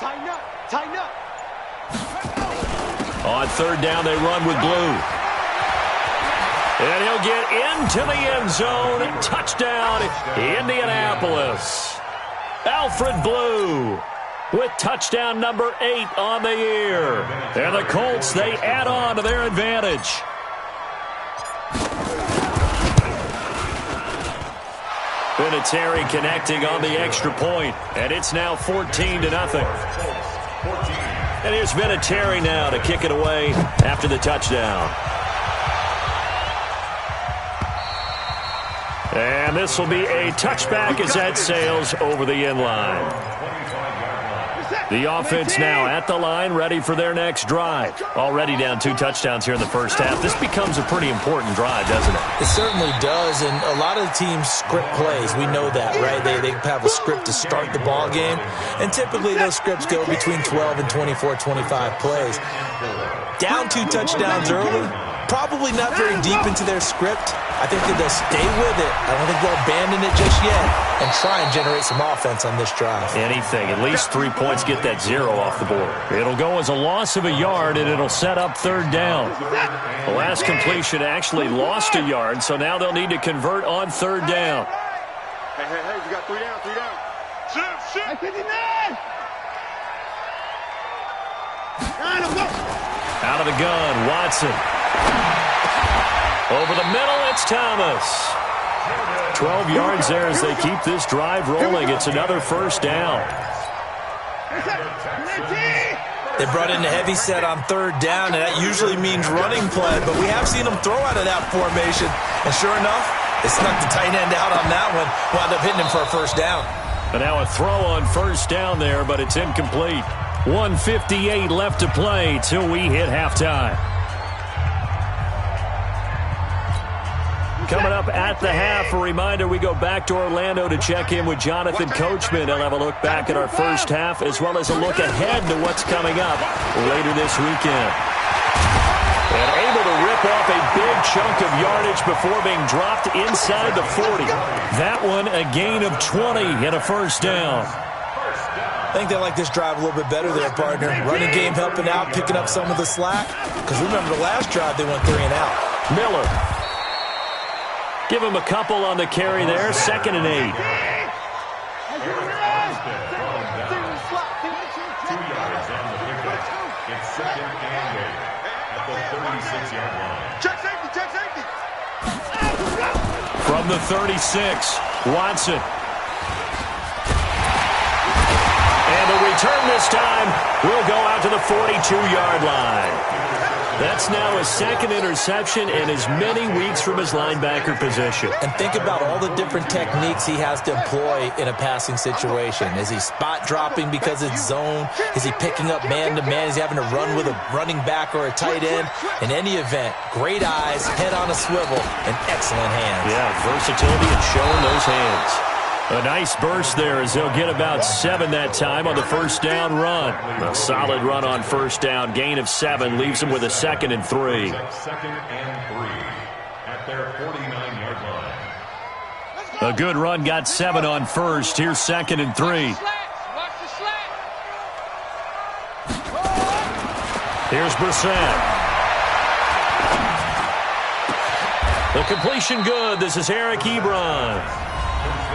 Tighten up. Tighten up. On third down, they run with Blue. And he'll get into the end zone. Touchdown, Indianapolis. Alfred Blue with touchdown number 8 on the year. And the Colts, they add on to their advantage. Vinatieri connecting on the extra point, and it's now 14-0. And here's Vinatieri now to kick it away after the touchdown. And this will be a touchback as that sails over the end line. The offense now at the line, ready for their next drive. Already down 2 touchdowns here in the first half. This becomes a pretty important drive, doesn't it? It certainly does, and a lot of the teams script plays. We know that, right? They have a script to start the ball game, and typically those scripts go between 12 and 24, 25 plays. Down 2 touchdowns early, probably not very deep into their script. I think that they'll stay with it. I don't think they'll abandon it just yet and try and generate some offense on this drive. Anything. At least 3 points, get that 0 off the board. It'll go as a loss of a yard, and it'll set up third down. The last completion actually lost a yard, so now they'll need to convert on third down. Hey, we got 3 down, 3 down. Shoot. 59. Out of the gun, Watson. Over the middle, it's Thomas. 12 yards there as they keep this drive rolling. It's another first down. They brought in a heavy set on third down, and that usually means running play, but we have seen them throw out of that formation. And sure enough, they snuck the tight end out on that one, wound up hitting him for a first down. And now a throw on first down there, but it's incomplete. 1:58 left to play till we hit halftime. Coming up at the half, a reminder, we go back to Orlando to check in with Jonathan Coachman. He'll have a look back at our first half as well as a look ahead to what's coming up later this weekend. And able to rip off a big chunk of yardage before being dropped inside the 40. That one a gain of 20 and a first down. I think they like this drive a little bit better there, partner. Running game helping out, picking up some of the slack. Because remember the last drive, they went 3 and out. Miller. Give him a couple on the carry there. 2nd and 8. From the 36, Watson. And the return this time will go out to the 42-yard line. That's now his 2nd interception and as many weeks from his linebacker position. And think about all the different techniques he has to employ in a passing situation. Is he spot dropping because it's zone? Is he picking up man-to-man? Is he having to run with a running back or a tight end? In any event, great eyes, head on a swivel, and excellent hands. Yeah, versatility and showing those hands. A nice burst there as they'll get about 7 that time on the first down run. A solid run on first down. Gain of 7 leaves them with a 2nd and 3. 2nd and 3 at their 49-yard line. A good run got 7 on first. Here's 2nd and 3. Here's Brissett. The completion good. This is Eric Ebron.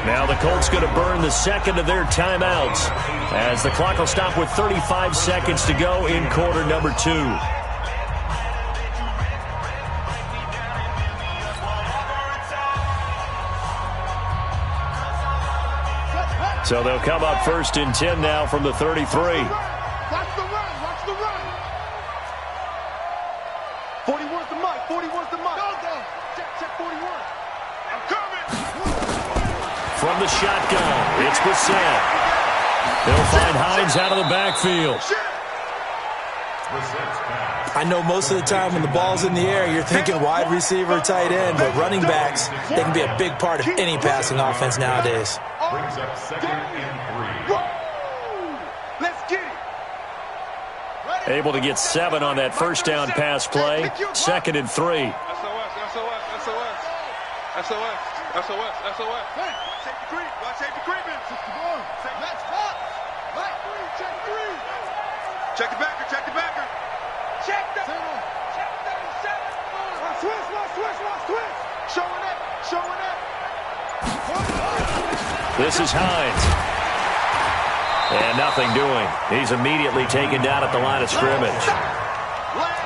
Now the Colts going to burn the 2nd of their timeouts as the clock will stop with 35 seconds to go in quarter number 2. So they'll come up 1st and 10 now from the 33. Watch the run. Watch the run. 41's the mark. 41's the mark. Go. Check 41. I'm coming. From the shotgun, it's Brissett. They'll find Hines out of the backfield. I know most of the time when the ball's in the air, you're thinking wide receiver, tight end, but running backs, they can be a big part of any passing offense nowadays. Brings up 2nd and 3. Let's get it. Able to get 7 on that first down pass play. 2nd and 3. SOS. Hey, safety creep. Watch safety creeping. Let's pop. Right, check 3. Check the backer, check the backer. Check the 37. Switch. Showing up. This is Hines. And nothing doing. He's immediately taken down at the line of scrimmage.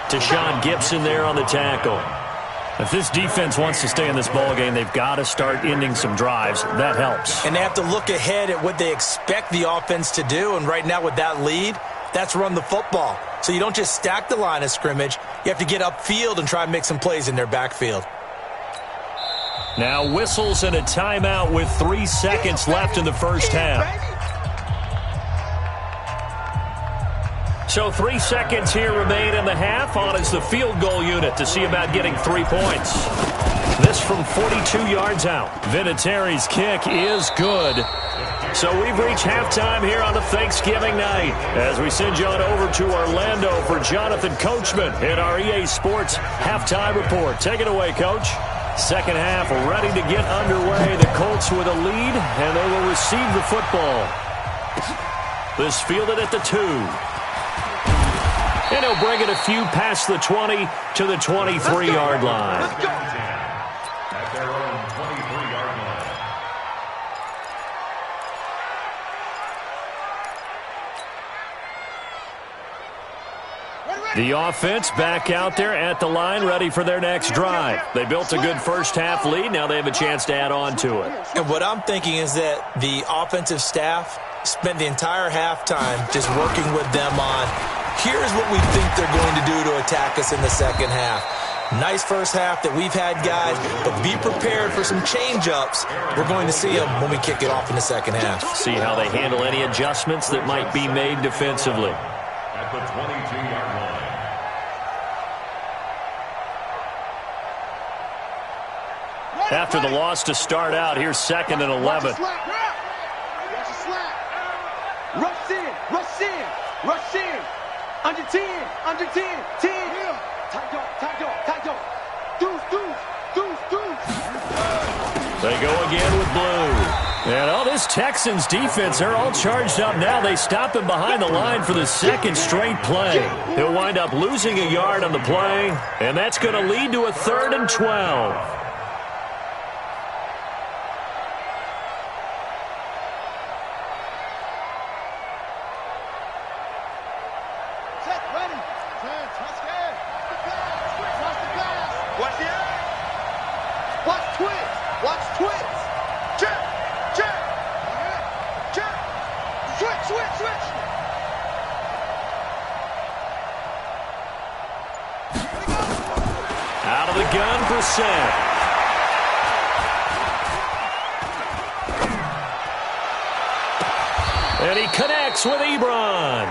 Tashawn Gibson there on the tackle. If this defense wants to stay in this ball game, they've got to start ending some drives. That helps. And they have to look ahead at what they expect the offense to do. And right now with that lead, that's run the football. So you don't just stack the line of scrimmage. You have to get upfield and try and make some plays in their backfield. Now whistles and a timeout with 3 seconds left in the first half. So 3 seconds here remain in the half. On is the field goal unit to see about getting 3 points. This from 42 yards out. Vinatieri's kick is good. So we've reached halftime here on a Thanksgiving night as we send you on over to Orlando for Jonathan Coachman in our EA Sports Halftime Report. Take it away, Coach. Second half ready to get underway. The Colts with a lead, and they will receive the football. This fielded at the 2. And he'll bring it a few past the 20 to the 23-yard line. At their own 23-yard line. The offense back out there at the line, ready for their next drive. They built a good first-half lead. Now they have a chance to add on to it. And what I'm thinking is that the offensive staff spent the entire halftime just working with them on, here's what we think they're going to do to attack us in the second half. Nice first half that we've had, guys, but be prepared for some change-ups. We're going to see them when we kick it off in the second half. See how they handle any adjustments that might be made defensively. At the 22-yard line. After the loss to start out, here's 2nd and 11. Rush in. Under 10. 10. Tight dog. Deuce. They go again with blue. And this Texans defense, they're all charged up now. They stop him behind the line for the second straight play. He'll wind up losing a yard on the play, and that's going to lead to a 3rd and 12. Out of the gun for Sam. And he connects with Ebron.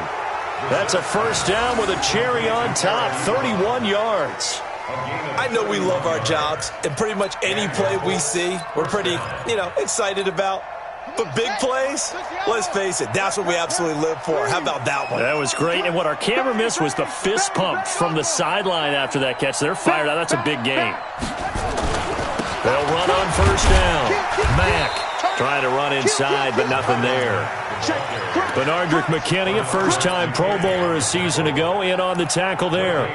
That's a first down with a cherry on top, 31 yards. I know we love our jobs, and pretty much any play we see, we're pretty, excited about. But big plays, let's face it, that's what we absolutely live for. How about that one? That was great, and what our camera missed was the fist pump from the sideline after that catch. They're fired out. That's a big game. They'll run on first down. Mack trying to run inside, but nothing there. Benardrick McKinney, a first-time Pro Bowler a season ago, in on the tackle there.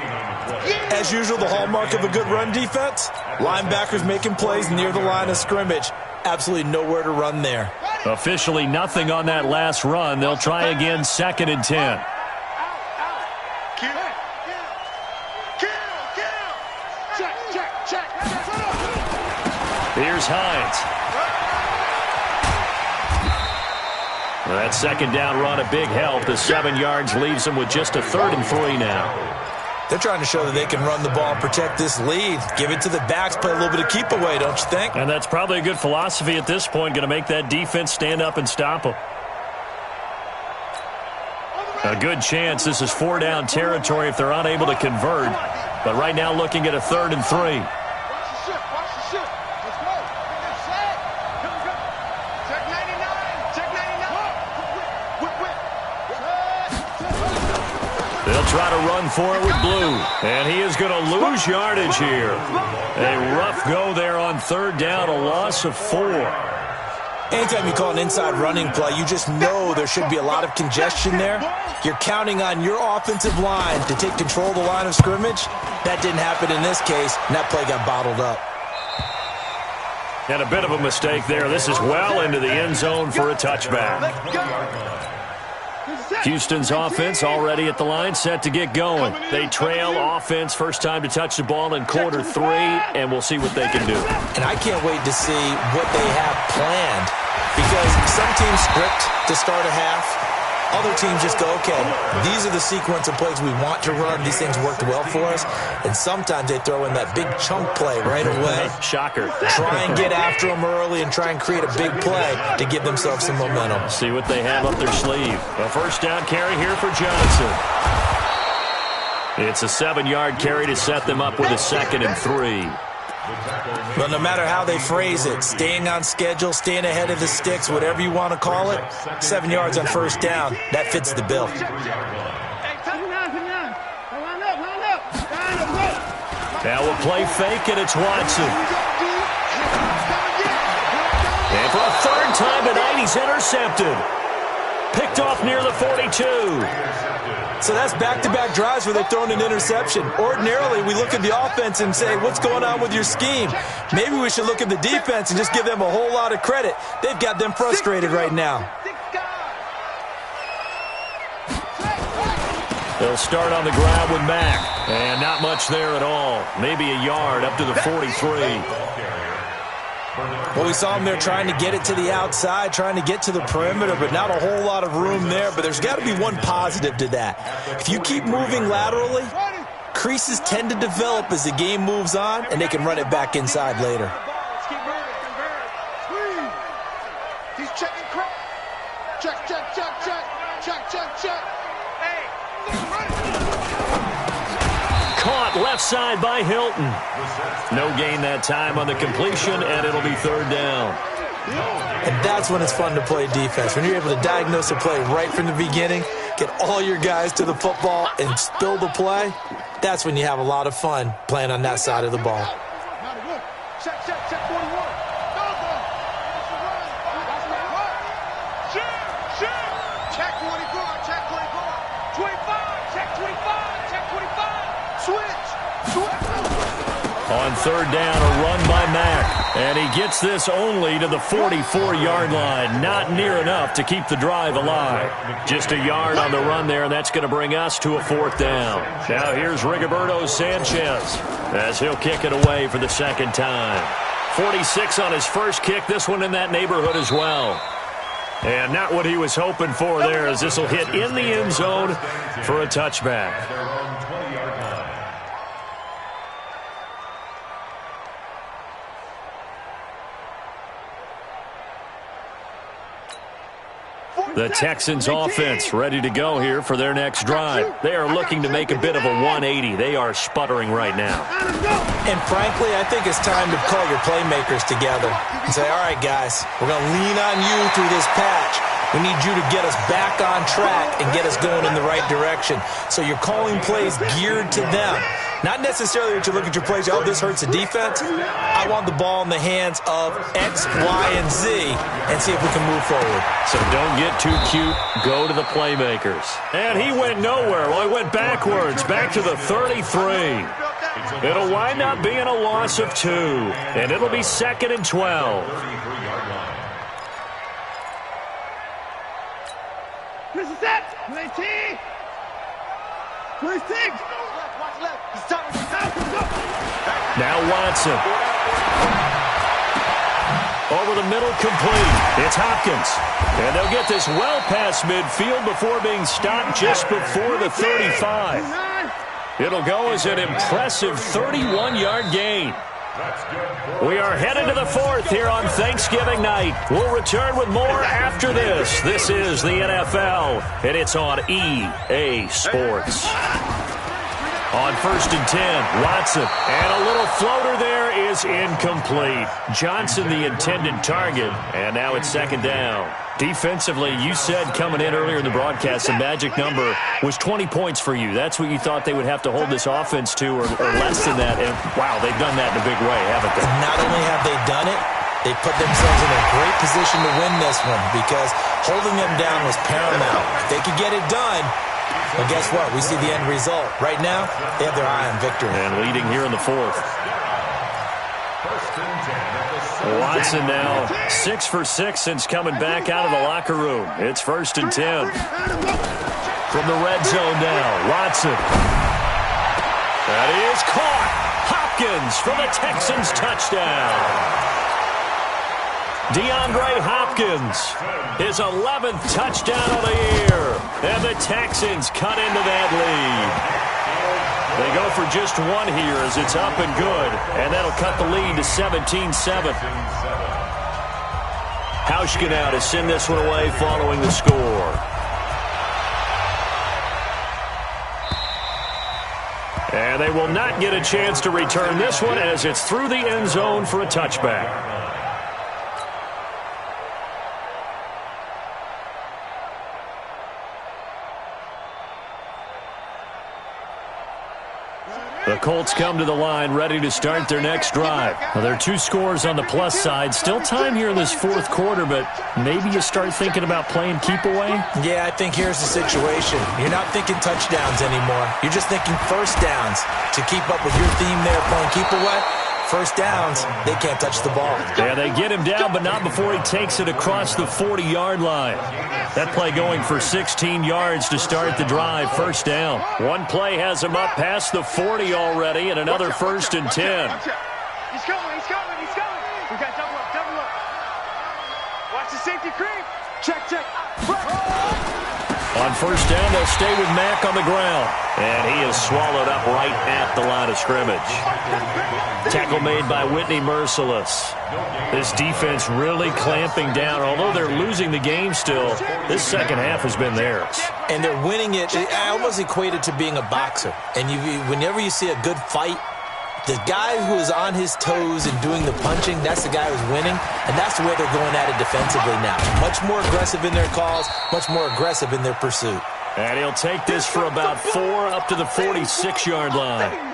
As usual, the hallmark of a good run defense, linebackers making plays near the line of scrimmage. Absolutely nowhere to run there. Officially nothing on that last run. They'll try again, 2nd and 10. Here's Hines. That second down run, a big help. The 7 yards leaves them with just a 3rd and 3 now. They're trying to show that they can run the ball and protect this lead. Give it to the backs, play a little bit of keep away, don't you think? And that's probably a good philosophy at this point, going to make that defense stand up and stop them. A good chance this is 4-down territory if they're unable to convert. But right now looking at a 3rd and 3. They'll try to run for it with Blue. And he is going to lose yardage here. A rough go there on 3rd down, a loss of 4. Anytime you call an inside running play, you just know there should be a lot of congestion there. You're counting on your offensive line to take control of the line of scrimmage. That didn't happen in this case, and that play got bottled up. And a bit of a mistake there. This is well into the end zone for a touchback. Houston's offense already at the line, set to get going. They trail offense, first time to touch the ball in quarter 3, and we'll see what they can do. And I can't wait to see what they have planned, because some teams script to start a half. Other teams just go, okay, these are the sequence of plays we want to run. These things worked well for us. And sometimes they throw in that big chunk play right away. Shocker. Try and get after them early and try and create a big play to give themselves some momentum. See what they have up their sleeve. A first down carry here for Johnson. It's a 7-yard carry to set them up with a 2nd and 3. But no matter how they phrase it, staying on schedule, staying ahead of the sticks, whatever you want to call it, 7 yards on first down, that fits the bill. Now we'll play fake, and it's Watson. And for a 3rd time tonight, he's intercepted. Picked off near the 42. So that's back-to-back drives where they've thrown an interception. Ordinarily, we look at the offense and say, what's going on with your scheme? Maybe we should look at the defense and just give them a whole lot of credit. They've got them frustrated right now. They'll start on the ground with Mack. And not much there at all. Maybe a yard up to the 43. Well, we saw him there trying to get it to the outside, trying to get to the perimeter, but not a whole lot of room there. But there's got to be one positive to that. If you keep moving laterally, creases tend to develop as the game moves on, and they can run it back inside later. He's checking crap. Check, check, check, check. Check, check, check. Hey, Caught left side by Hilton. No gain that time on the completion, and it'll be 3rd down. And that's when it's fun to play defense. When you're able to diagnose a play right from the beginning, get all your guys to the football, and spill the play, that's when you have a lot of fun playing on that side of the ball. check, check, check 41. Check 24, check 24. 25, check 25, check 25. Switch. On 3rd down, a run by Mack. And he gets this only to the 44-yard line. Not near enough to keep the drive alive. Just a yard on the run there, and that's going to bring us to a 4th down. Now here's Rigoberto Sanchez as he'll kick it away for the 2nd time. 46 on his first kick, this one in that neighborhood as well. And not what he was hoping for there, as this will hit in the end zone for a touchback. The Texans offense ready to go here for their next drive. They are looking to make a bit of a 180. They are sputtering right now. And frankly, I think it's time to call your playmakers together and say, all right, guys, we're going to lean on you through this patch. We need you to get us back on track and get us going in the right direction. So you're calling plays geared to them. Not necessarily that you look at your plays, oh, this hurts the defense. I want the ball in the hands of X, Y, and Z and see if we can move forward. So don't get too cute. Go to the playmakers. And he went nowhere. Well, he went backwards, back to the 33. It'll wind up being a loss of 2, and it'll be 2nd and 12. This is it. 19. 26. Now Watson. Over the middle, complete. It's Hopkins. And they'll get this well past midfield before being stopped just before the 35. It'll go as an impressive 31-yard gain. We are headed to the 4th here on Thanksgiving night. We'll return with more after this. This is the NFL, and it's on EA Sports. On 1st and 10, Watson. And a little floater there is incomplete. Johnson, the intended target, and now it's 2nd down. Defensively, you said coming in earlier in the broadcast, the magic number was 20 points for you. That's what you thought they would have to hold this offense to, or less than that. And, wow, they've done that in a big way, haven't they? Not only have they done it, They put themselves in a great position to win this one because holding them down was paramount. If they could get it done, well, guess what? We see the end result. Right now, they have their eye on victory. And leading here in the fourth. Watson now 6 for 6 since coming back out of the locker room. It's 1st and 10. From the red zone now, Watson. That is caught. Hopkins for the Texans touchdown. DeAndre Hopkins, his 11th touchdown of the year. And the Texans cut into that lead. They go for just one here as it's up and good. And that'll cut the lead to 17-7. Hauschka now to send this one away following the score. And they will not get a chance to return this one as it's through the end zone for a touchback. The Colts come to the line ready to start their next drive. Well, there are 2 scores on the plus side. Still time here in this fourth quarter, but maybe you start thinking about playing keep away? Yeah, I think here's the situation. You're not thinking touchdowns anymore. You're just thinking first downs. To keep up with your theme there, playing keep away, first downs, they can't touch the ball. Yeah, they get him down, but not before he takes it across the 40-yard line. That play going for 16 yards to start the drive, first down. One play has him up past the 40 already, and another 1st and 10. He's coming, he's coming, he's coming. We got double up, double up. Watch the safety creep. Check, check. On first down, they'll stay with Mack on the ground. And he is swallowed up right at the line of scrimmage. Tackle made by Whitney Merciless. This defense really clamping down. Although they're losing the game still, this second half has been theirs. And they're winning it. I almost equate it to being a boxer. And whenever you see a good fight, the guy who is on his toes and doing the punching, that's the guy who's winning. And that's the way they're going at it defensively now. Much more aggressive in their calls, much more aggressive in their pursuit. And he'll take this for about 4 up to the 46-yard line.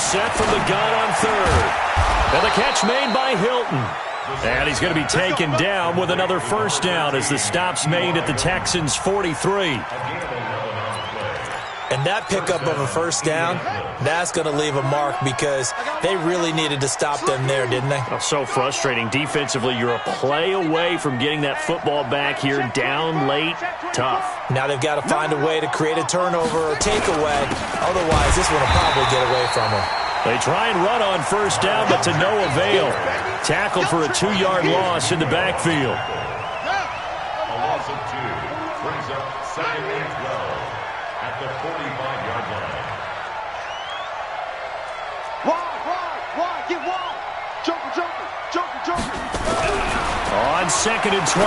Set from the gun on third. And the catch made by Hilton. And he's going to be taken down with another first down as the stop's made at the Texans' 43. And that pickup of a first down, that's going to leave a mark because they really needed to stop them there, didn't they? Oh, so frustrating. Defensively, you're a play away from getting that football back here down late. Tough. Now they've got to find a way to create a turnover or takeaway. Otherwise, this one will probably get away from them. They try and run on first down, but to no avail. Tackled for a 2-yard loss in the backfield. A loss of 2 brings up 2nd and 12 at the 45-yard line. Wide, get wide. Joker. On 2nd and 12,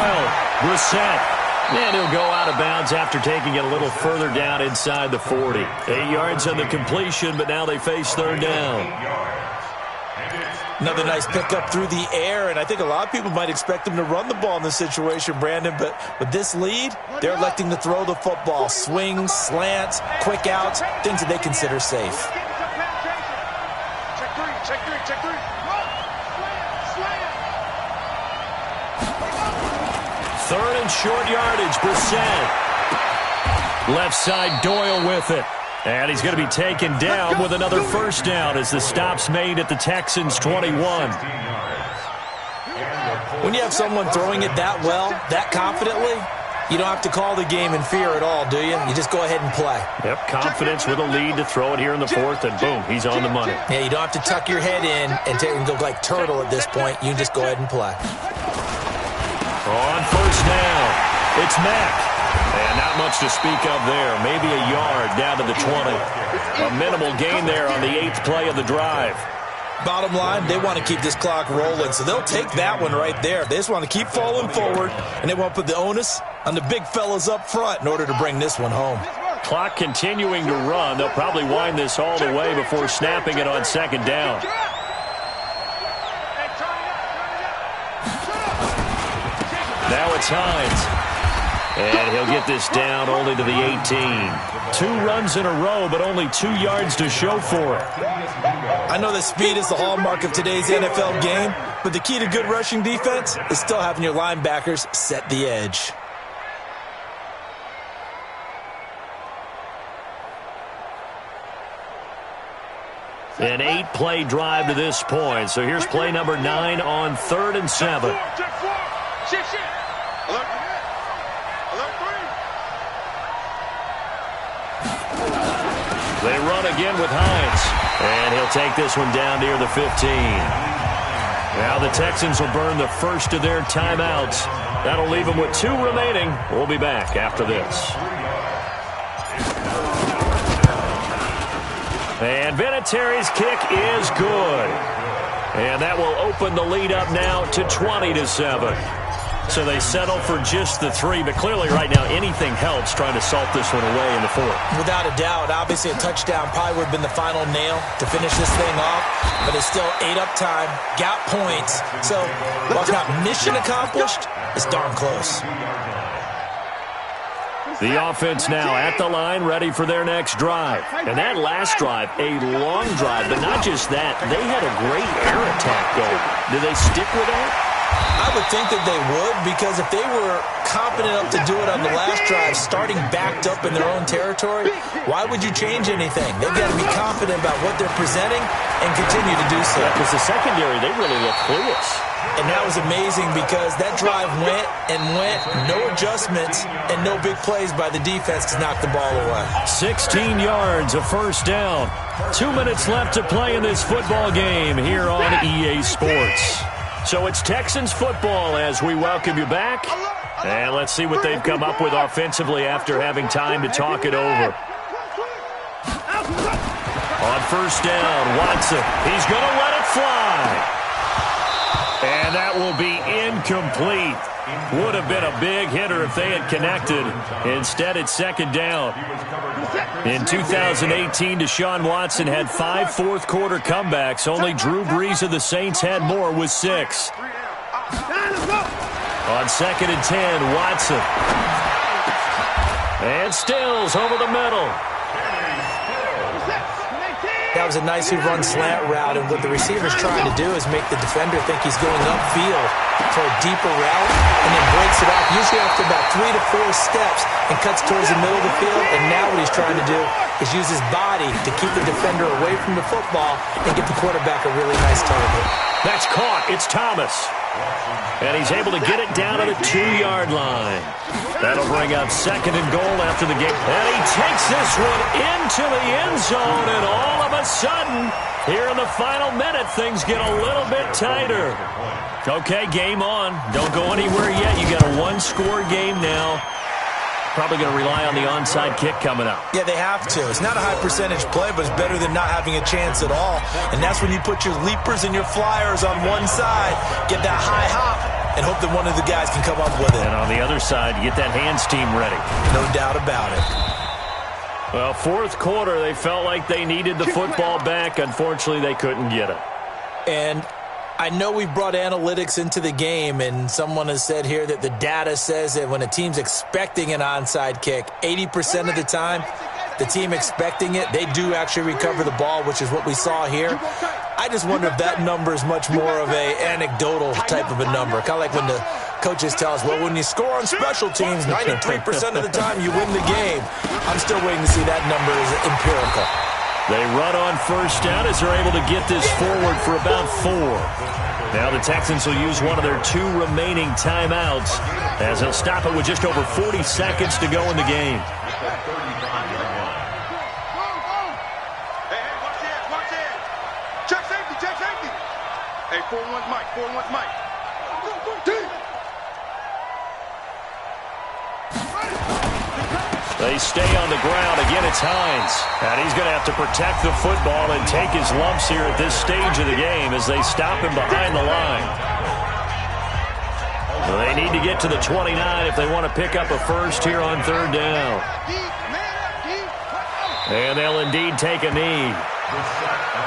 Brissett. And he'll go out of bounds after taking it a little further down inside the 40. 8 yards on the completion, but now they face third down. Another nice pickup through the air, and I think a lot of people might expect them to run the ball in this situation, Brandon, but with this lead, they're electing to throw the football. Swings, slants, quick outs, things that they consider safe. Check three. Third and short yardage, Brissett. Left side, Doyle with it. And he's going to be taken down with another first down as the stop's made at the Texans' 21. When you have someone throwing it that well, that confidently, you don't have to call the game in fear at all, do you? You just go ahead and play. Yep, confidence with a lead to throw it here in the fourth, and boom, he's on the money. Yeah, you don't have to tuck your head in and go like turtle at this point. You can just go ahead and play. On first down, it's Mack. And not much to speak of there. Maybe a yard down to the 20. A minimal gain there on the 8th play of the drive. Bottom line, they want to keep this clock rolling, so they'll take that one right there. They just want to keep falling forward, and they want to put the onus on the big fellas up front in order to bring this one home. Clock continuing to run. They'll probably wind this all the way before snapping it on second down. Now it's Hines. And he'll get this down only to the 18. 2 runs in a row, but only 2 yards to show for it. I know that speed is the hallmark of today's NFL game, but the key to good rushing defense is still having your linebackers set the edge. An 8-play drive to this point. So here's play number 9 on 3rd and 7. They run again with Hines. And he'll take this one down near the 15. Now the Texans will burn the first of their timeouts. That'll leave them with 2 remaining. We'll be back after this. And Vinatieri's kick is good. And that will open the lead up now to 20-7. So they settle for just the 3, but clearly right now anything helps trying to salt this one away in the 4th. Without a doubt, obviously a touchdown probably would have been the final nail to finish this thing off, but it's still 8 up time, got points. So while it's not mission accomplished, it's darn close. The offense now at the line, ready for their next drive. And that last drive, a long drive, but not just that. They had a great air attack going. Do they stick with that? I would think that they would, because if they were confident enough to do it on the last drive, starting backed up in their own territory, why would you change anything? They've got to be confident about what they're presenting and continue to do so. Yeah, because the secondary, they really look clueless. And that was amazing because that drive went and went, no adjustments, and no big plays by the defense to knock the ball away. 16 yards, a first down. 2 minutes left to play in this football game here on EA Sports. So it's Texans football as we welcome you back. And let's see what they've come up with offensively after having time to talk it over. On first down, Watson. He's going to let it fly. And that will be incomplete. Would have been a big hitter if they had connected. Instead, it's second down. In 2018, Deshaun Watson had 5 fourth-quarter comebacks. Only Drew Brees of the Saints had more with 6. On second and 10, Watson. And Stills over the middle. That was a nicely run slant route, and what the receiver's trying to do is make the defender think he's going upfield for a deeper route, and then breaks it off, usually after about 3 to 4 steps, and cuts towards the middle of the field. And now what he's trying to do is use his body to keep the defender away from the football and get the quarterback a really nice target. That's caught. It's Thomas. And he's able to get it down to the 2-yard line. That'll bring up second and goal after the game. And he takes this one into the end zone, and all of a sudden, here in the final minute, things get a little bit tighter. Okay, game on. Don't go anywhere yet. You got a 1-score game now. Probably going to rely on the onside kick coming up. Yeah, they have to. It's not a high percentage play, but it's better than not having a chance at all. And that's when you put your leapers and your flyers on one side, get that high hop, and hope that one of the guys can come up with it. And on the other side, you get that hands team ready. No doubt about it. Well, fourth quarter, they felt like they needed the football back. Unfortunately, they couldn't get it. And I know we brought analytics into the game, and someone has said here that the data says that when a team's expecting an onside kick, 80% of the time, the team expecting it, they do actually recover the ball, which is what we saw here. I just wonder if that number is much more of a anecdotal type of a number. Kind of like when the coaches tell us, well, when you score on special teams, 93% of the time you win the game. I'm still waiting to see that number is empirical. They run on first down as they're able to get this forward for about 4. Now the Texans will use one of their 2 remaining timeouts as they'll stop it with just over 40 seconds to go in the game. Hey, watch it. Check safety. Hey, 4-1 Mike. They stay on the ground. Again, it's Hines. And he's going to have to protect the football and take his lumps here at this stage of the game as they stop him behind the line. They need to get to the 29 if they want to pick up a first here on third down. And they'll indeed take a knee.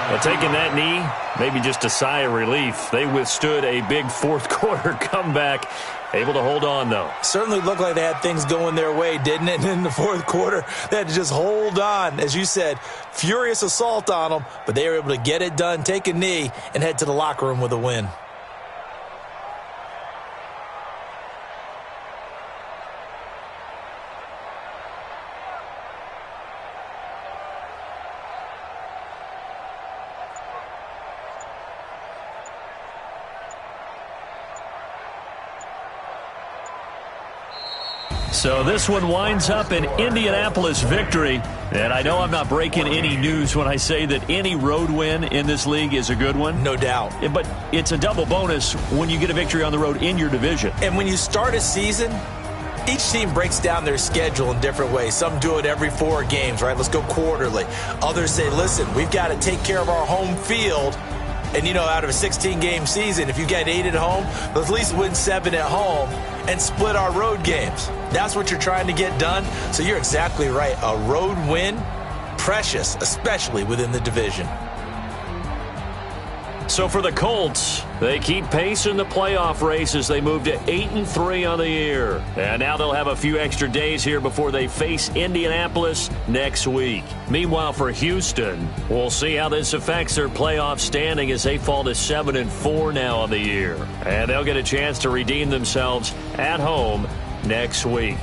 Well, taking that knee, maybe just a sigh of relief. They withstood a big fourth-quarter comeback. Able to hold on, though. Certainly looked like they had things going their way, didn't it? And in the fourth quarter, they had to just hold on. As you said, furious assault on them, but they were able to get it done, take a knee, and head to the locker room with a win. So this one winds up an Indianapolis victory. And I know I'm not breaking any news when I say that any road win in this league is a good one. No doubt. But it's a double bonus when you get a victory on the road in your division. And when you start a season, each team breaks down their schedule in different ways. Some do it every 4 games, right? Let's go quarterly. Others say, listen, we've got to take care of our home field. And, you know, out of a 16-game season, if you get 8 at home, let's at least win 7 at home and split our road games. That's what you're trying to get done. So you're exactly right. A road win, precious, especially within the division. So for the Colts, they keep pace in the playoff race as they move to 8-3 on the year. And now they'll have a few extra days here before they face Indianapolis next week. Meanwhile, for Houston, we'll see how this affects their playoff standing as they fall to 7-4 now on the year. And they'll get a chance to redeem themselves at home next week.